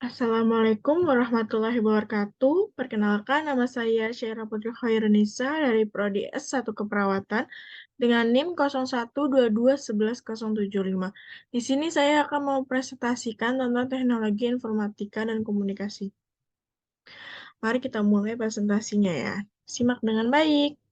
Assalamualaikum warahmatullahi wabarakatuh. Perkenalkan, nama saya Syaira Putri Khairunisa dari Prodi S1 Keperawatan dengan NIM 0122111075. Di sini saya akan mau presentasikan tentang teknologi informatika dan komunikasi. Mari kita mulai presentasinya ya. Simak dengan baik.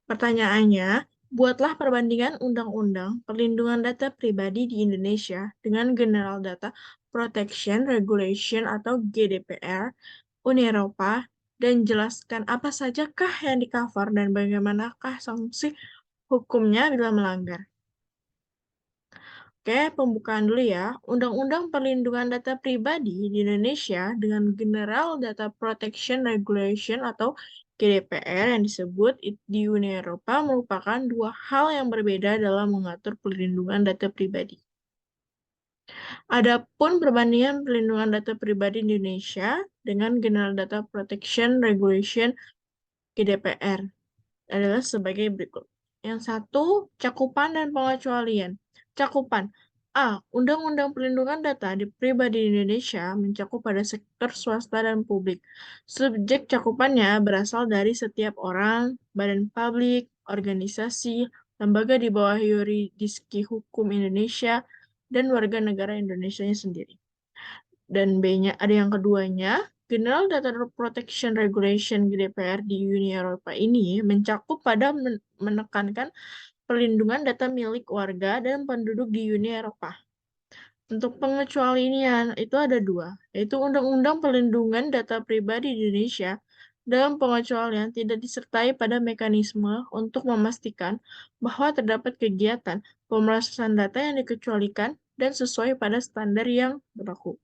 Pertanyaannya, buatlah perbandingan Undang-Undang Perlindungan Data Pribadi di Indonesia dengan General Data Protection Regulation atau GDPR Uni Eropa dan jelaskan apa sajakah yang di-cover dan bagaimanakah sanksi hukumnya bila melanggar. Oke, pembukaan dulu ya. Undang-Undang Perlindungan Data Pribadi di Indonesia dengan General Data Protection Regulation atau GDPR yang disebut di Uni Eropa merupakan dua hal yang berbeda dalam mengatur perlindungan data pribadi. Adapun perbandingan perlindungan data pribadi di Indonesia dengan General Data Protection Regulation GDPR adalah sebagai berikut. Yang satu, cakupan dan pengecualian. Cakupan. A. Undang-Undang Perlindungan Data Pribadi di Indonesia mencakup pada sektor swasta dan publik. Subjek cakupannya berasal dari setiap orang, badan publik, organisasi, lembaga di bawah yurisdiksi hukum Indonesia, dan warga negara Indonesia sendiri. Dan B-nya ada yang keduanya, General Data Protection Regulation GDPR di Uni Eropa ini mencakup pada menekankan perlindungan data milik warga dan penduduk di Uni Eropa. Untuk pengecualian itu ada dua, yaitu Undang-Undang Perlindungan Data Pribadi di Indonesia dalam pengecualian tidak disertai pada mekanisme untuk memastikan bahwa terdapat kegiatan pemrosesan data yang dikecualikan dan sesuai pada standar yang berlaku.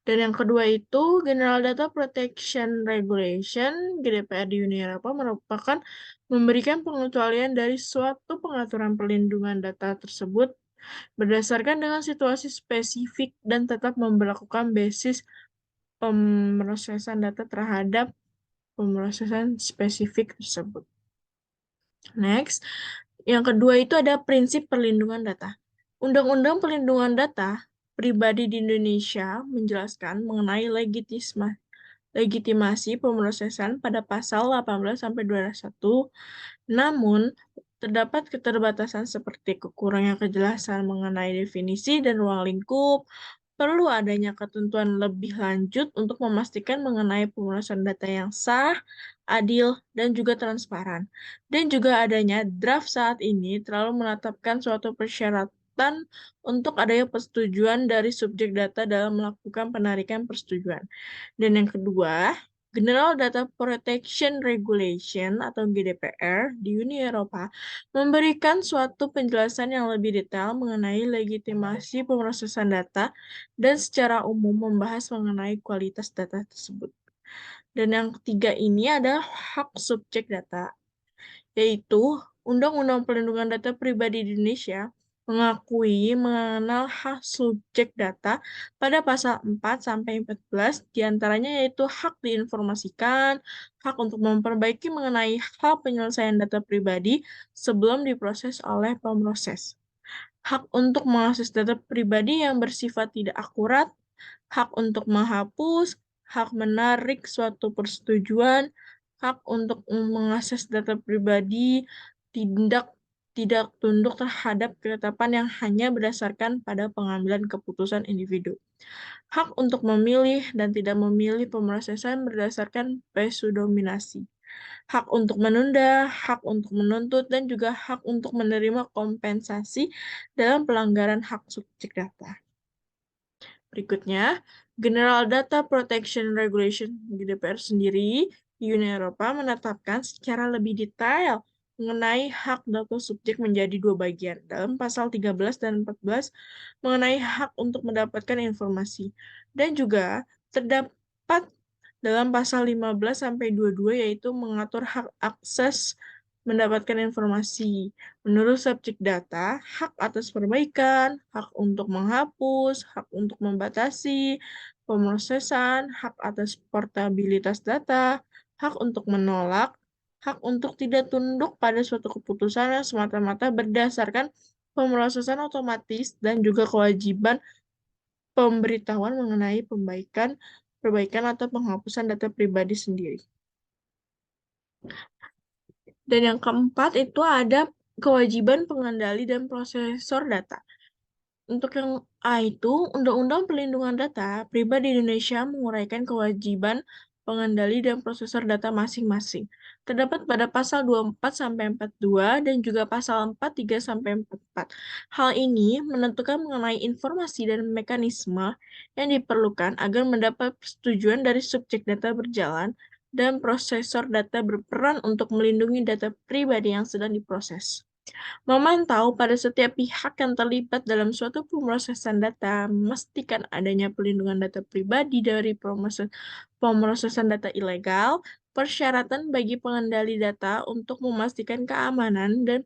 Dan yang kedua itu, General Data Protection Regulation, GDPR di Uni Eropa merupakan memberikan pengecualian dari suatu pengaturan perlindungan data tersebut berdasarkan dengan situasi spesifik dan tetap memberlakukan basis pemrosesan data terhadap pemrosesan spesifik tersebut. Next, yang kedua itu ada prinsip perlindungan data. Undang-Undang Perlindungan Data Pribadi di Indonesia menjelaskan mengenai legitimasi pemrosesan pada pasal 18 sampai 21. Namun, terdapat keterbatasan seperti kekurangan kejelasan mengenai definisi dan ruang lingkup. Perlu adanya ketentuan lebih lanjut untuk memastikan mengenai pemrosesan data yang sah, adil, dan juga transparan. Dan juga adanya draft saat ini terlalu menetapkan suatu persyaratan untuk adanya persetujuan dari subjek data dalam melakukan penarikan persetujuan. Dan yang kedua, General Data Protection Regulation atau GDPR di Uni Eropa memberikan suatu penjelasan yang lebih detail mengenai legitimasi pemrosesan data dan secara umum membahas mengenai kualitas data tersebut. Dan yang ketiga ini ada hak subjek data, yaitu Undang-Undang Perlindungan Data Pribadi di Indonesia mengakui mengenal hak subjek data pada pasal 4 sampai 14 diantaranya yaitu hak diinformasikan, hak untuk memperbaiki mengenai hal penyelesaian data pribadi sebelum diproses oleh pemroses, hak untuk mengakses data pribadi yang bersifat tidak akurat, hak untuk menghapus, hak menarik suatu persetujuan, hak untuk mengakses data pribadi, tidak tunduk terhadap ketetapan yang hanya berdasarkan pada pengambilan keputusan individu. Hak untuk memilih dan tidak memilih pemrosesan berdasarkan pseudominasi. Hak untuk menunda, hak untuk menuntut, dan juga hak untuk menerima kompensasi dalam pelanggaran hak subjek data. Berikutnya, General Data Protection Regulation GDPR sendiri di Uni Eropa menetapkan secara lebih detail mengenai hak data subjek menjadi dua bagian dalam pasal 13 dan 14 mengenai hak untuk mendapatkan informasi dan juga terdapat dalam pasal 15 sampai 22 yaitu mengatur hak akses mendapatkan informasi. Menurut subjek data, hak atas perbaikan, hak untuk menghapus, hak untuk membatasi pemrosesan, hak atas portabilitas data, hak untuk menolak, hak untuk tidak tunduk pada suatu keputusan yang semata-mata berdasarkan pemrosesan otomatis dan juga kewajiban pemberitahuan mengenai perbaikan atau penghapusan data pribadi sendiri. Dan yang keempat itu ada kewajiban pengendali dan prosesor data. Untuk yang A itu, Undang-Undang Perlindungan Data Pribadi Indonesia menguraikan kewajiban pengendali dan prosesor data masing-masing. Terdapat pada pasal 24 sampai 42 dan juga pasal 43 sampai 44. Hal ini menentukan mengenai informasi dan mekanisme yang diperlukan agar mendapat persetujuan dari subjek data berjalan dan prosesor data berperan untuk melindungi data pribadi yang sedang diproses. Memantau pada setiap pihak yang terlibat dalam suatu pemrosesan data, memastikan adanya pelindungan data pribadi dari pemrosesan data ilegal, persyaratan bagi pengendali data untuk memastikan keamanan dan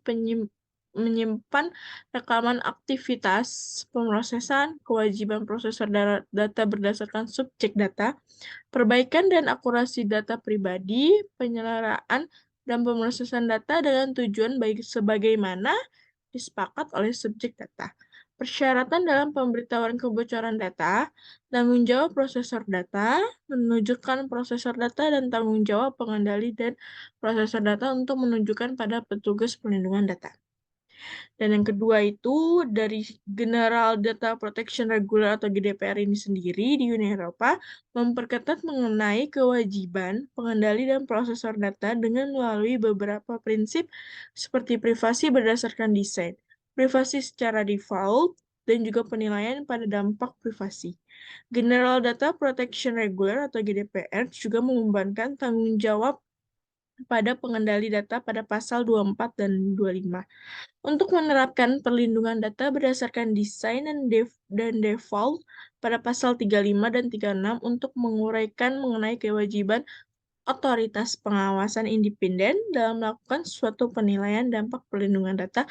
menyimpan rekaman aktivitas pemrosesan, kewajiban prosesor data berdasarkan subjek data, perbaikan dan akurasi data pribadi, penyelenggaraan dan pemrosesan data dengan tujuan baik sebagaimana disepakati oleh subjek data. Persyaratan dalam pemberitahuan kebocoran data, tanggung jawab prosesor data, menunjukkan prosesor data dan tanggung jawab pengendali dan prosesor data untuk menunjukkan pada petugas pelindungan data. Dan yang kedua itu dari General Data Protection Regulation atau GDPR ini sendiri di Uni Eropa memperketat mengenai kewajiban pengendali dan prosesor data dengan melalui beberapa prinsip seperti privasi berdasarkan desain, privasi secara default, dan juga penilaian pada dampak privasi. General Data Protection Regulation atau GDPR juga membebankan tanggung jawab pada pengendali data pada pasal 24 dan 25. Untuk menerapkan perlindungan data berdasarkan desain dan default pada pasal 35 dan 36 untuk menguraikan mengenai kewajiban otoritas pengawasan independen dalam melakukan suatu penilaian dampak perlindungan data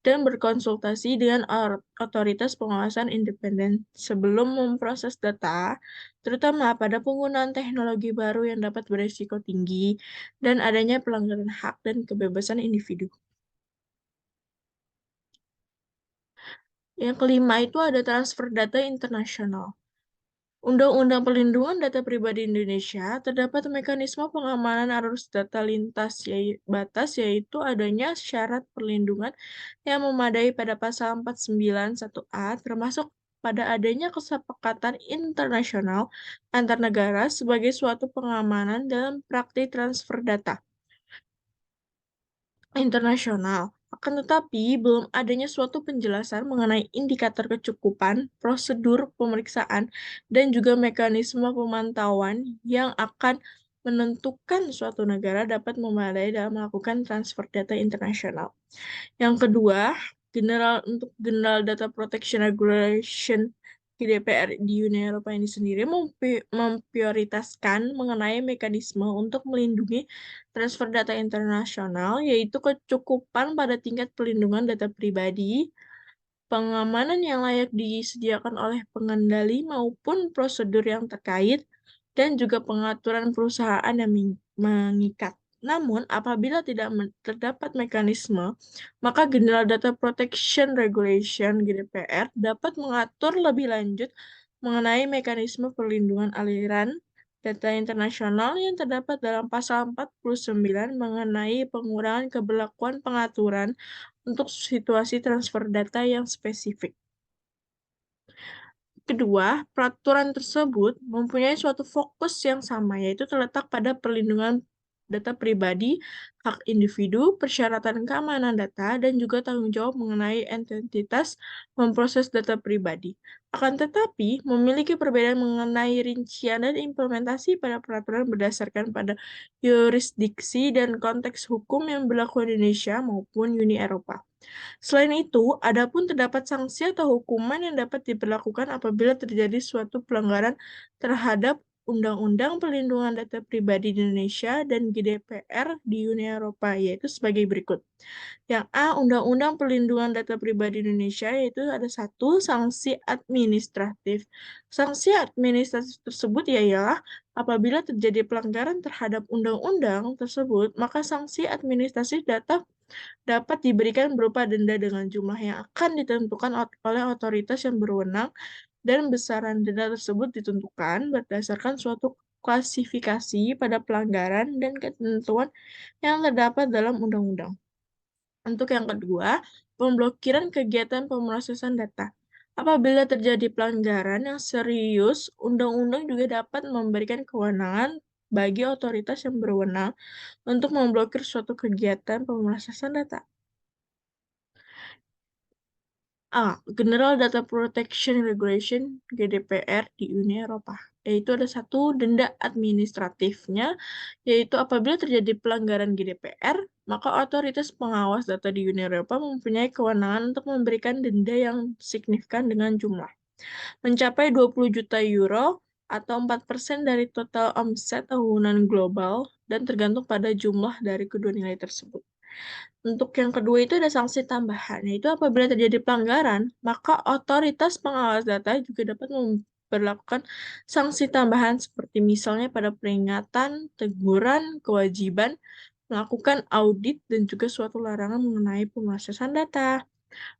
dan berkonsultasi dengan otoritas pengawasan independen sebelum memproses data, terutama pada penggunaan teknologi baru yang dapat berisiko tinggi dan adanya pelanggaran hak dan kebebasan individu. Yang kelima itu ada transfer data internasional. Undang-Undang Perlindungan Data Pribadi Indonesia terdapat mekanisme pengamanan arus data lintas batas yaitu adanya syarat perlindungan yang memadai pada pasal 491A termasuk pada adanya kesepakatan internasional antar negara sebagai suatu pengamanan dalam praktik transfer data internasional. Akan tetapi, belum adanya suatu penjelasan mengenai indikator kecukupan, prosedur pemeriksaan, dan juga mekanisme pemantauan yang akan menentukan suatu negara dapat memadai dalam melakukan transfer data internasional. Yang kedua, untuk General Data Protection Regulation GDPR di Uni Eropa ini sendiri memprioritaskan mengenai mekanisme untuk melindungi transfer data internasional, yaitu kecukupan pada tingkat perlindungan data pribadi, pengamanan yang layak disediakan oleh pengendali maupun prosedur yang terkait, dan juga pengaturan perusahaan yang mengikat. Namun, apabila tidak terdapat mekanisme, maka General Data Protection Regulation (GDPR) dapat mengatur lebih lanjut mengenai mekanisme perlindungan aliran data internasional yang terdapat dalam pasal 49 mengenai pengurangan keberlakuan pengaturan untuk situasi transfer data yang spesifik. Kedua, peraturan tersebut mempunyai suatu fokus yang sama, yaitu terletak pada perlindungan data pribadi, hak individu, persyaratan keamanan data, dan juga tanggung jawab mengenai entitas memproses data pribadi. Akan tetapi, memiliki perbedaan mengenai rincian dan implementasi pada peraturan berdasarkan pada yurisdiksi dan konteks hukum yang berlaku di Indonesia maupun Uni Eropa. Selain itu, adapun terdapat sanksi atau hukuman yang dapat diberlakukan apabila terjadi suatu pelanggaran terhadap Undang-Undang Perlindungan Data Pribadi di Indonesia dan GDPR di Uni Eropa, yaitu sebagai berikut. Yang A, Undang-Undang Perlindungan Data Pribadi Indonesia, yaitu ada satu, sanksi administratif. Sanksi administratif tersebut ialah apabila terjadi pelanggaran terhadap undang-undang tersebut, maka sanksi administratif dapat diberikan berupa denda dengan jumlah yang akan ditentukan oleh otoritas yang berwenang dan besaran denda tersebut ditentukan berdasarkan suatu klasifikasi pada pelanggaran dan ketentuan yang terdapat dalam undang-undang. Untuk yang kedua, pemblokiran kegiatan pemrosesan data. Apabila terjadi pelanggaran yang serius, undang-undang juga dapat memberikan kewenangan bagi otoritas yang berwenang untuk memblokir suatu kegiatan pemrosesan data. A. General Data Protection Regulation (GDPR) di Uni Eropa, yaitu ada satu denda administratifnya, yaitu apabila terjadi pelanggaran GDPR, maka otoritas pengawas data di Uni Eropa mempunyai kewenangan untuk memberikan denda yang signifikan dengan jumlah mencapai 20 juta euro atau 4% dari total omset tahunan global dan tergantung pada jumlah dari kedua nilai tersebut. Untuk yang kedua itu ada sanksi tambahan, yaitu apabila terjadi pelanggaran, maka otoritas pengawas data juga dapat memperlakukan sanksi tambahan seperti misalnya pada peringatan, teguran, kewajiban, melakukan audit, dan juga suatu larangan mengenai pemrosesan data.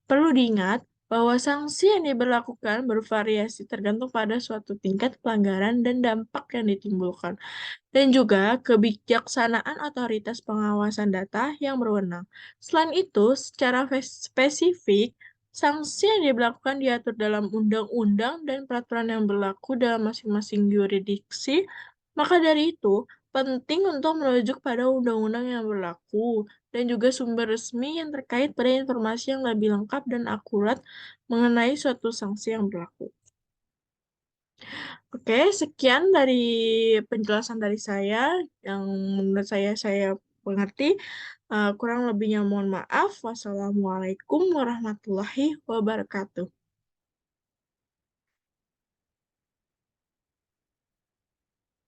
Perlu diingat bahwa sanksi yang diberlakukan bervariasi tergantung pada suatu tingkat pelanggaran dan dampak yang ditimbulkan dan juga kebijaksanaan otoritas pengawasan data yang berwenang. Selain itu, secara spesifik, sanksi yang diberlakukan diatur dalam undang-undang dan peraturan yang berlaku dalam masing-masing yurisdiksi. Maka dari itu, penting untuk merujuk pada undang-undang yang berlaku dan juga sumber resmi yang terkait pada informasi yang lebih lengkap dan akurat mengenai suatu sanksi yang berlaku. Oke, sekian dari penjelasan dari saya yang menurut saya mengerti. Kurang lebihnya mohon maaf. Wassalamualaikum warahmatullahi wabarakatuh.